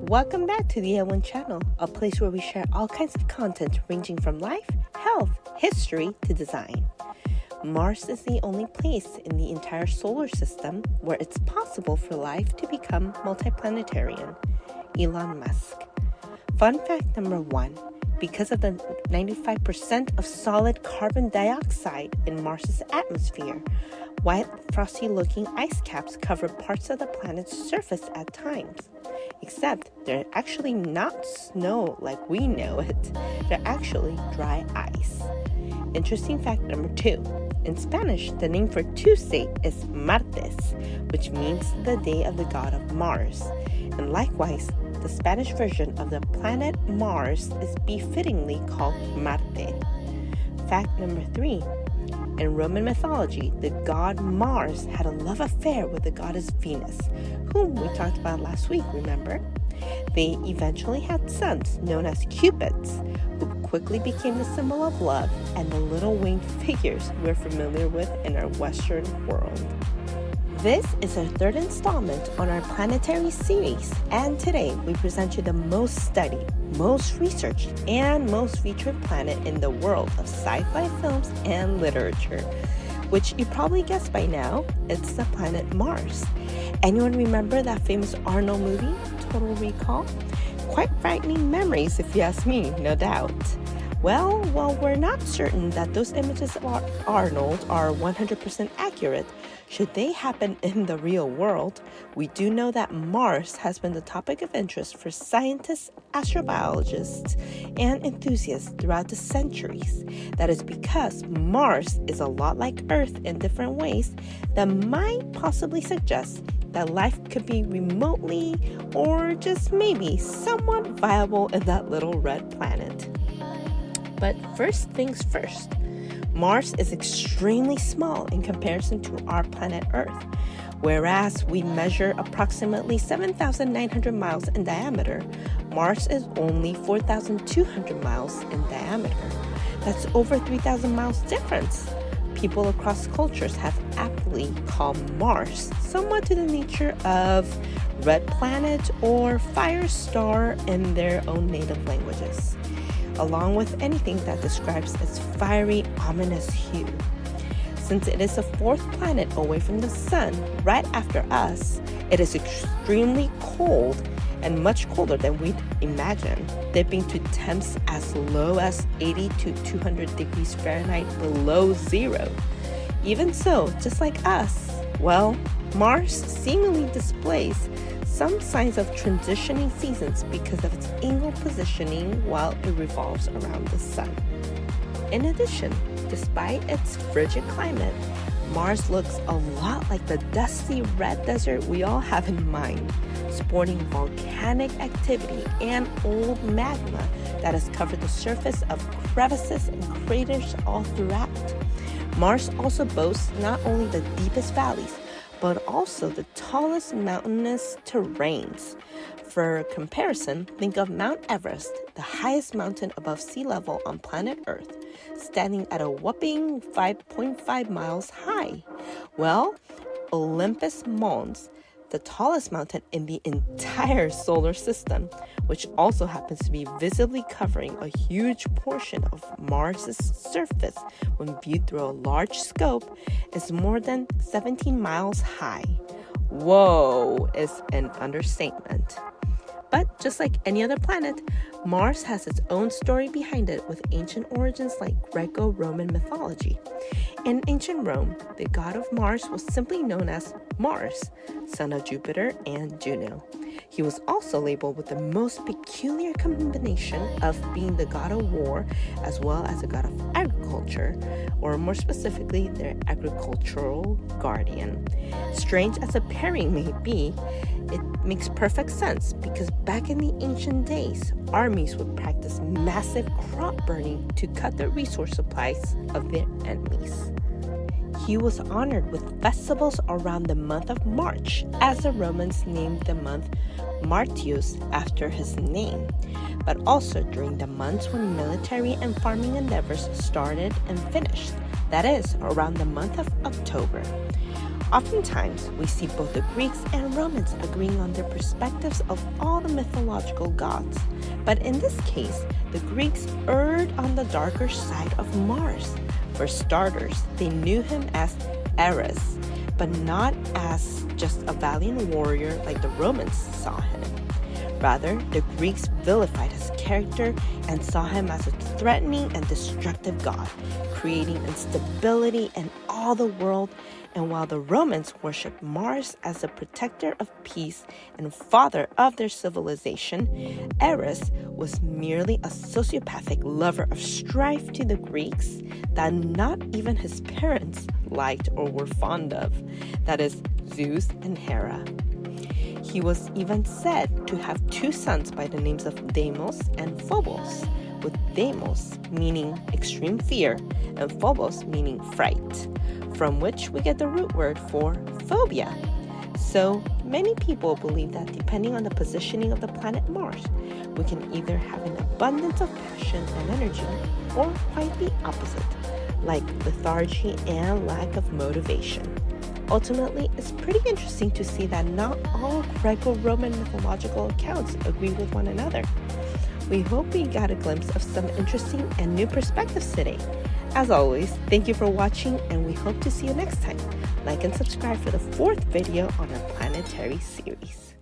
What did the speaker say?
Welcome back to the Elwin channel, a place where we share all kinds of content ranging from life, health, history, to design. Mars is the only place in the entire solar system where it's possible for life to become multiplanetarian. Elon Musk. Fun fact number 1. Because of the 95% of solid carbon dioxide in Mars's atmosphere, white, frosty-looking ice caps cover parts of the planet's surface at times. Except they're actually not snow like we know it. They're actually dry ice. Interesting fact number 2. In Spanish, the name for Tuesday is martes, which means the day of the god of Mars. And likewise, the Spanish version of the planet Mars is befittingly called Marte. Fact number 3. In Roman mythology, the god Mars had a love affair with the goddess Venus, whom we talked about last week, remember? They eventually had sons known as Cupids, who quickly became the symbol of love and the little winged figures we're familiar with in our Western world. This is our third installment on our planetary series, and today we present you the most studied, most researched, and most featured planet in the world of sci-fi films and literature, which you probably guessed by now, it's the planet Mars. Anyone remember that famous Arnold movie, Total Recall? Quite frightening memories if you ask me, no doubt. Well, while we're not certain that those images of Arnold are 100% accurate, should they happen in the real world, we do know that Mars has been the topic of interest for scientists, astrobiologists, and enthusiasts throughout the centuries. That is because Mars is a lot like Earth in different ways that might possibly suggest that life could be remotely or just maybe somewhat viable in that little red planet. But first things first, Mars is extremely small in comparison to our planet Earth. Whereas we measure approximately 7,900 miles in diameter, Mars is only 4,200 miles in diameter. That's over 3,000 miles difference. People across cultures have aptly called Mars somewhat to the nature of red planet or fire star in their own native languages, along with anything that describes its fiery, ominous hue. Since it is the fourth planet away from the sun, right after us, it is extremely cold and much colder than we'd imagine, dipping to temps as low as 80 to 200 degrees Fahrenheit below zero. Even so, just like us, well, Mars seemingly displays some signs of transitioning seasons because of its angle positioning while it revolves around the sun. In addition, despite its frigid climate, Mars looks a lot like the dusty red desert we all have in mind, sporting volcanic activity and old magma that has covered the surface of crevices and craters all throughout. Mars also boasts not only the deepest valleys, but also the tallest mountainous terrains. For comparison, think of Mount Everest, the highest mountain above sea level on planet Earth, standing at a whopping 5.5 miles high. Well, Olympus Mons, the tallest mountain in the entire solar system, which also happens to be visibly covering a huge portion of Mars's surface when viewed through a large scope, is more than 17 miles high. Whoa is an understatement. But just like any other planet, Mars has its own story behind it with ancient origins like Greco-Roman mythology. In ancient Rome, the god of Mars was simply known as Mars, son of Jupiter and Juno. He was also labeled with the most peculiar combination of being the god of war as well as a god of agriculture, or more specifically, their agricultural guardian. Strange as the pairing may be, it makes perfect sense because back in the ancient days, armies would practice massive crop burning to cut the resource supplies of their enemies. He was honored with festivals around the month of March, as the Romans named the month Martius after his name, but also during the months when military and farming endeavors started and finished, that is, around the month of October. Oftentimes, we see both the Greeks and Romans agreeing on their perspectives of all the mythological gods. But in this case, the Greeks erred on the darker side of Mars. For starters, they knew him as Ares, but not as just a valiant warrior like the Romans saw him. Rather, the Greeks vilified his character and saw him as a threatening and destructive god, creating instability in all the world. And while the Romans worshipped Mars as the protector of peace and father of their civilization, Ares was merely a sociopathic lover of strife to the Greeks that not even his parents liked or were fond of, that is, Zeus and Hera. He was even said to have two sons by the names of Deimos and Phobos, with Deimos meaning extreme fear and Phobos meaning fright, from which we get the root word for phobia. So many people believe that depending on the positioning of the planet Mars, we can either have an abundance of passion and energy or quite the opposite, like lethargy and lack of motivation. Ultimately, it's pretty interesting to see that not all Greco-Roman mythological accounts agree with one another. We hope we got a glimpse of some interesting and new perspectives today. As always, thank you for watching, and we hope to see you next time. Like and subscribe for the 4th video on our planetary series.